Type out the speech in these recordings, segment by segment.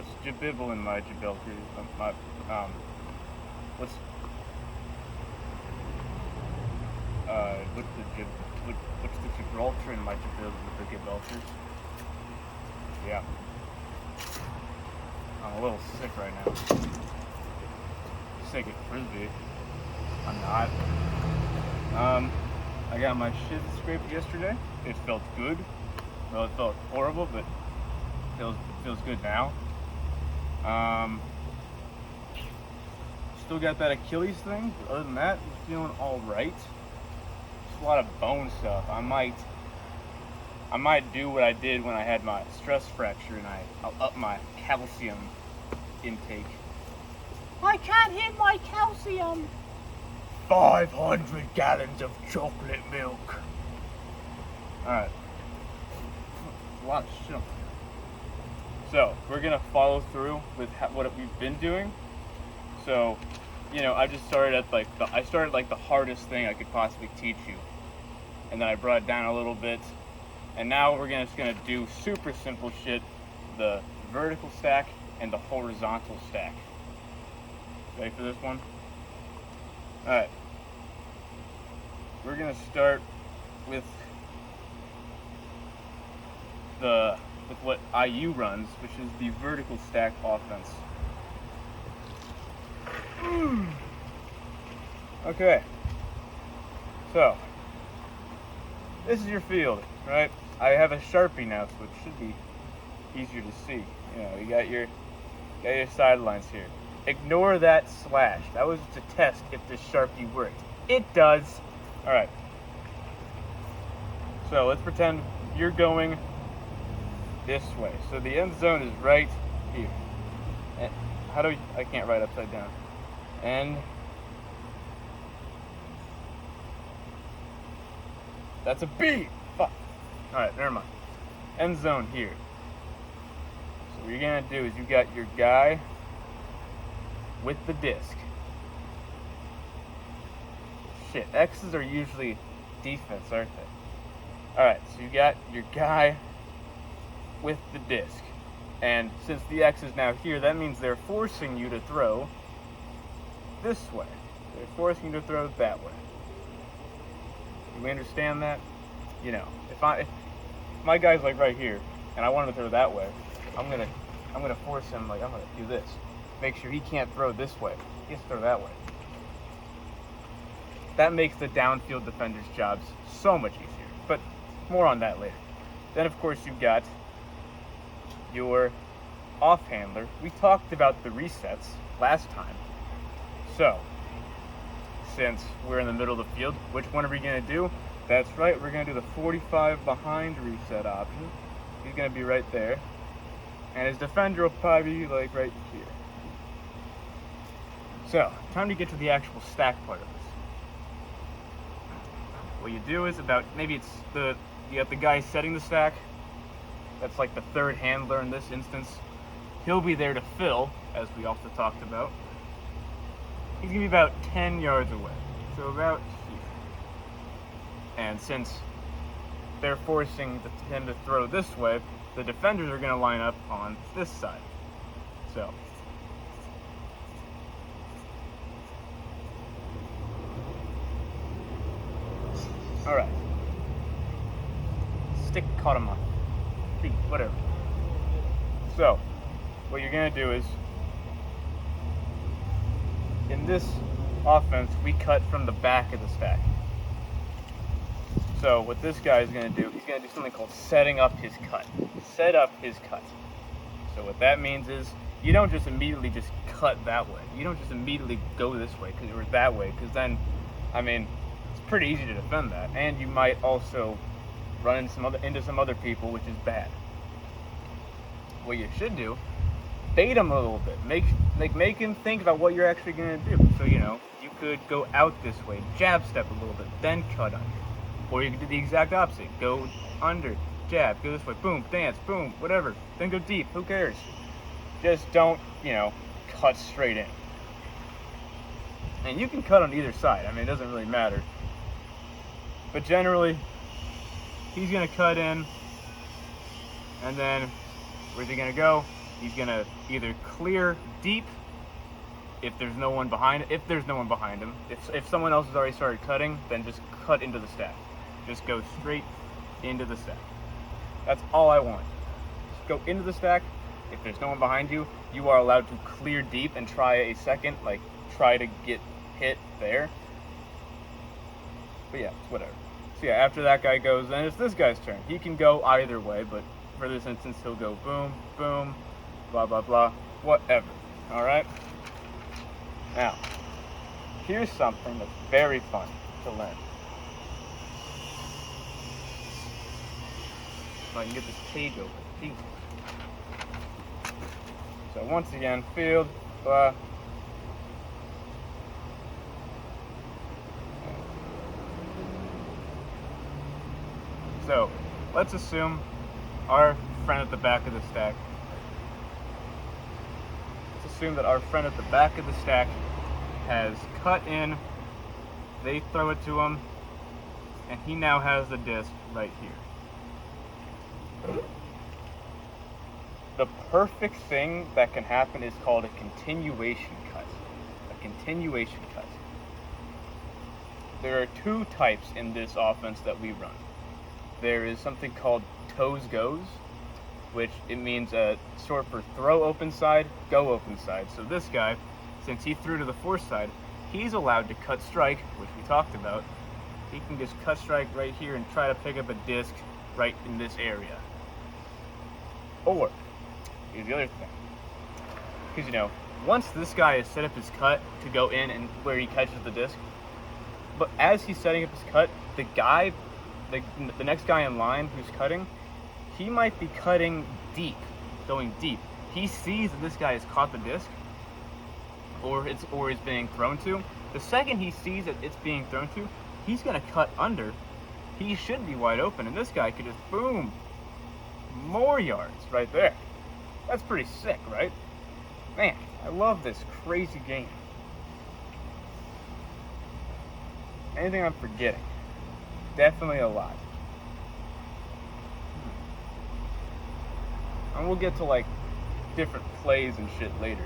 What's Jabibble in my Jabelker? What's what's what's the Gibraltar in my Gibraltar? Yeah. I'm a little sick right now. Sick at Frisbee. I'm not. I got my shit scraped yesterday. It felt good. Well, it felt horrible, but it feels good now. Still got that Achilles thing. But other than that, I'm feeling all right. Just a lot of bone stuff. I might do what I did when I had my stress fracture, and I'll up my calcium intake. I can't hit my calcium. 500 gallons of chocolate milk. Alright. A lot of shit. So, we're going to follow through with what we've been doing. So, I just started at the hardest thing I could possibly teach you. And then I brought it down a little bit. And now we're just going to do super simple shit. The vertical stack and the horizontal stack. Ready for this one? Alright. We're going to start with what IU runs, which is the vertical stack offense. Okay. So, this is your field, right? I have a Sharpie now, so it should be easier to see. You got your sidelines here. Ignore that slash. That was to test if the Sharpie worked. It does. Alright. So let's pretend you're going this way. So the end zone is right here. And I can't write upside down. And that's a B. Fuck. Alright, never mind. End zone here. So what you're gonna do is you got your guy with the disc. Shit, X's are usually defense, aren't they? Alright, so you got your guy with the disc. And since the X is now here, that means they're forcing you to throw this way. They're forcing you to throw that way. Do we understand that? If my guy's like right here, and I want him to throw that way, I'm gonna force him, I'm gonna do this. Make sure he can't throw this way. He has to throw that way. That makes the downfield defender's jobs so much easier. But more on that later. Then, of course, you've got your off-handler. We talked about the resets last time. So, since we're in the middle of the field, which one are we going to do? That's right, we're going to do the 45 behind reset option. He's going to be right there. And his defender will probably be right here. So, time to get to the actual stack part of this. What you do is you got the guy setting the stack. That's like the third handler in this instance. He'll be there to fill, as we also talked about. He's gonna be about 10 yards away. So about here. And since they're forcing him to throw this way, the defenders are gonna line up on this side. So alright. Stick caught him on feet, whatever. So, what you're going to do is, in this offense, we cut from the back of the stack. So, what this guy is going to do, he's going to do something called setting up his cut. Set up his cut. So, what that means is, you don't just immediately just cut that way. You don't just immediately go this way or that way, because then, it's pretty easy to defend that, and you might also run into some other people, which is bad. What you should do, bait him a little bit. Make him think about what you're actually going to do. So you could go out this way, jab step a little bit, then cut under, or you could do the exact opposite. Go under, jab, go this way, boom, dance, boom, whatever. Then go deep. Who cares? Just don't cut straight in. And you can cut on either side. It doesn't really matter. But generally, he's going to cut in, and then where's he going to go? He's gonna either clear deep if there's no one behind him. If someone else has already started cutting, then just cut into the stack. Just go straight into the stack. That's all I want. Just go into the stack. If there's no one behind you, you are allowed to clear deep and try a second, like try to get hit there. But yeah, it's whatever. So yeah, after that guy goes, then it's this guy's turn. He can go either way, but for this instance, he'll go boom, boom, blah, blah, blah, whatever. All right? Now, here's something that's very fun to learn. If I can get this page open. Jesus. So once again, field, blah. So, let's assume our friend at the back of the stack. Let's assume that our friend at the back of the stack has cut in. They throw it to him, and he now has the disc right here. The perfect thing that can happen is called a continuation cut. A continuation cut. There are two types in this offense that we run. There is something called toes goes, which it means short for throw open side, go open side. So this guy, since he threw to the force side, he's allowed to cut strike, which we talked about. He can just cut strike right here and try to pick up a disc right in this area. Or, here's the other thing. Because, you know, once this guy has set up his cut to go in and where he catches the disc, but as he's setting up his cut, the next guy in line who's cutting, he might be cutting deep, going deep. He sees that this guy has caught the disc, or is being thrown to. The second he sees that it's being thrown to, he's gonna cut under. He should be wide open, and this guy could just boom, more yards right there. That's pretty sick, right? Man, I love this crazy game. Anything I'm forgetting? Definitely a lot. And we'll get to like different plays and shit later.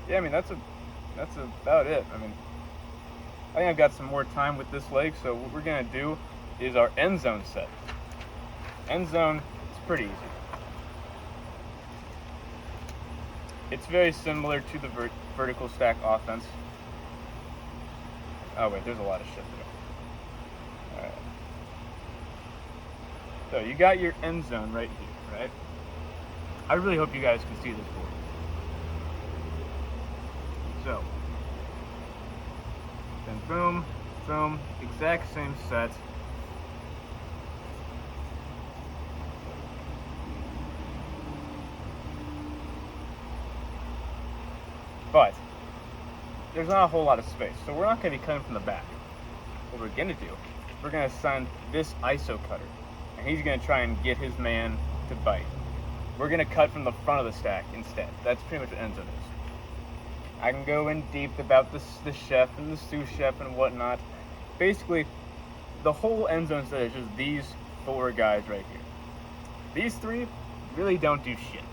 Yeah, I mean that's about it. I mean, I think I've got some more time with this leg, so what we're gonna do is our end zone set. End zone is pretty easy. It's very similar to the vertical stack offense. Oh wait, there's a lot of shit there. Alright. So you got your end zone right here, right? I really hope you guys can see this board. So, then boom, boom, exact same set. But there's not a whole lot of space, so we're not going to be cutting from the back. What we're going to do, we're going to assign this ISO cutter, and he's going to try and get his man to bite. We're going to cut from the front of the stack instead. That's pretty much what end zone is. I can go in deep about the chef and the sous chef and whatnot. Basically, the whole end zone set is just these four guys right here. These three really don't do shit.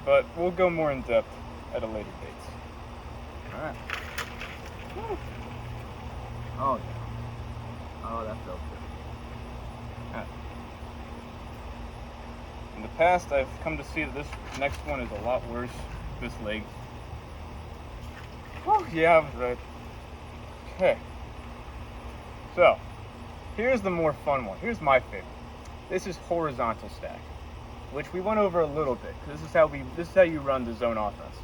But we'll go more in depth at a later date. Alright. Oh yeah. Oh, that felt good. Right. In the past, I've come to see that this next one is a lot worse. This leg. Oh yeah, I was right. Okay. So, here's the more fun one. Here's my favorite. This is horizontal stack, which we went over a little bit. This is how you run the zone offense.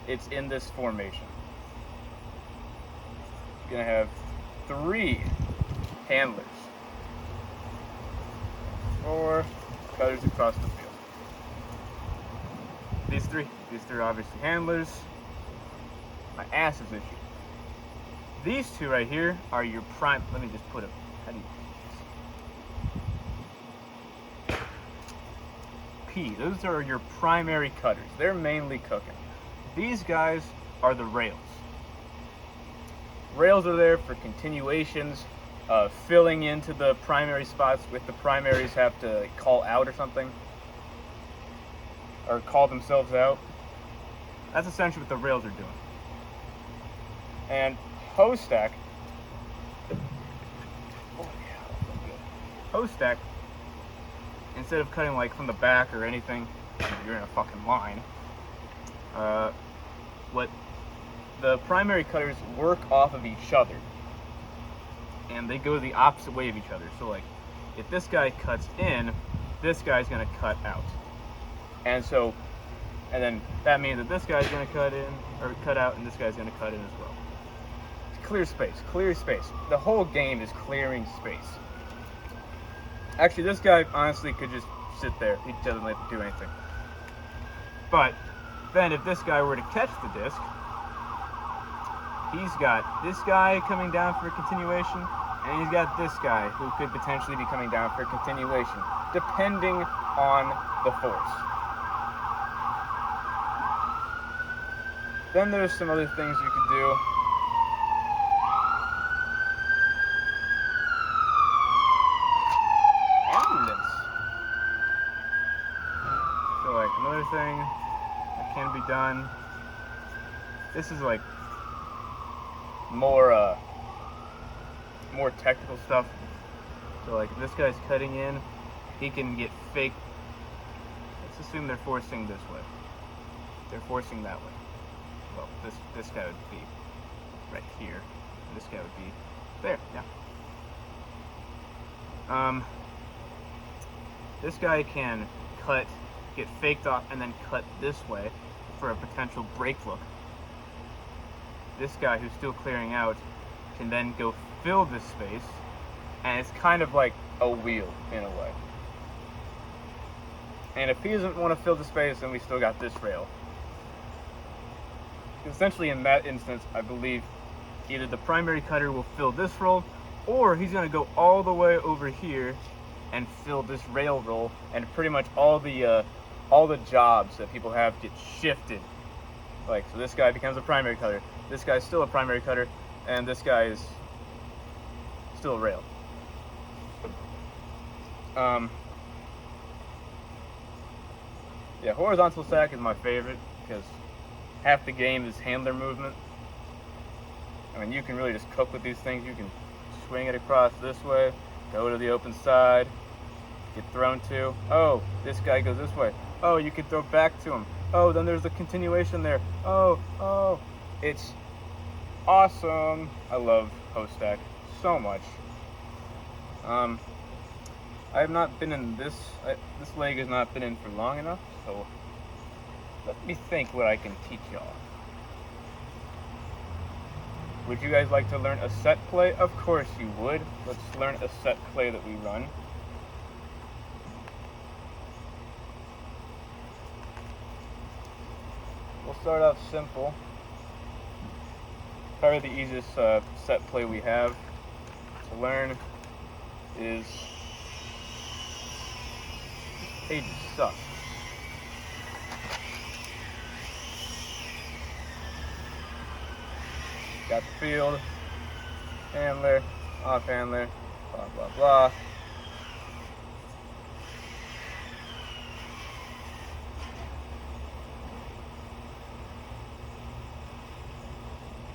It's in this formation. You're gonna have 3 handlers, 4 cutters across the field. These three are obviously handlers. My ass is itchy. These two right here are your prime. Let me just put it. How do you? P. Those are your primary cutters. They're mainly cooking. These guys are the rails. Rails are there for continuations, filling into the primary spots if the primaries have to call out or something, or call themselves out. That's essentially what the rails are doing. And HostStack, HostStack, instead of cutting like from the back or anything, you're in a fucking line. What the primary cutters work off of each other, and they go the opposite way of each other. So like, if this guy cuts in, this guy's gonna cut out, and then that means that this guy's gonna cut in or cut out, and this guy's gonna cut in as well. It's clear space, clear space. The whole game is clearing space. Actually, this guy honestly could just sit there. He doesn't like to do anything. But then if this guy were to catch the disc, he's got this guy coming down for a continuation, and he's got this guy who could potentially be coming down for a continuation, depending on the force. Then there's some other things you could do. Ambulance. So like another thing that can be done. This is like more technical stuff. So like if this guy's cutting in, he can get fake. Let's assume they're forcing this way. They're forcing that way. Well, this guy would be right here. And this guy would be there. Yeah. This guy can cut, get faked off, and then cut this way for a potential break look. This guy who's still clearing out can then go fill this space, and it's kind of like a wheel in a way. And if he doesn't want to fill the space, then we still got this rail. Essentially, in that instance, I believe either the primary cutter will fill this roll, or he's going to go all the way over here and fill this rail roll, and pretty much all the jobs that people have get shifted. Like, so this guy becomes a primary cutter, this guy's still a primary cutter, and this guy is still a rail. Yeah, horizontal stack is my favorite because half the game is handler movement. I mean, you can really just cook with these things. You can swing it across this way, go to the open side, get thrown to. Oh, this guy goes this way. Oh, you can throw back to him. Oh, then there's a continuation there. Oh, it's awesome. I love HostStack so much. I have not been in this leg has not been in for long enough, so let me think what I can teach y'all. Would you guys like to learn a set play? Of course you would. Let's learn a set play that we run. We'll start off simple. Probably the easiest set play we have to learn is... These pages suck. Got the field, handler, off handler, blah blah blah.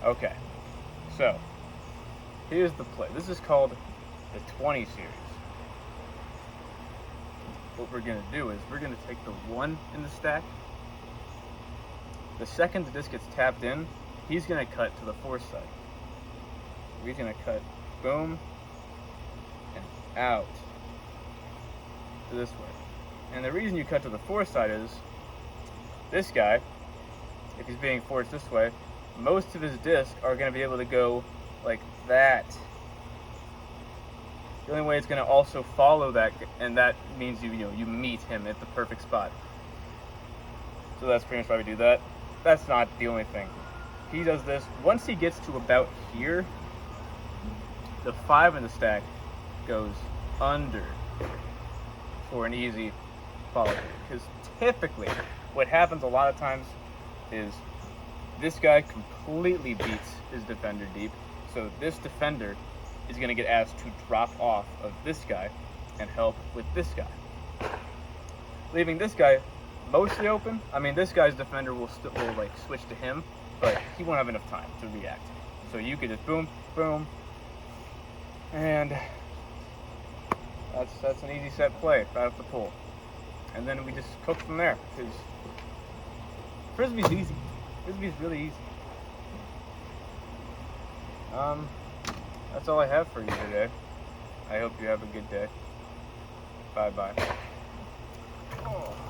Okay, so here's the play. This is called the 20 series. What we're going to do is we're going to take the 1 in the stack. The second the disc gets tapped in, he's going to cut to the force side. He's going to cut, boom, and out to this way. And the reason you cut to the force side is this guy, if he's being forced this way, most of his discs are going to be able to go like that. The only way it's going to also follow that, and that means you meet him at the perfect spot. So that's pretty much why we do that. That's not the only thing. He does this. Once he gets to about here, the 5 in the stack goes under for an easy follow. Because typically, what happens a lot of times is this guy completely beats his defender deep. So this defender is going to get asked to drop off of this guy and help with this guy, leaving this guy mostly open. I mean, this guy's defender will like switch to him, but he won't have enough time to react. So you could just boom, boom, and that's an easy set play right off the pull. And then we just cook from there, because Frisbee's easy. Frisbee's really easy. That's all I have for you today. I hope you have a good day. Bye-bye. Oh.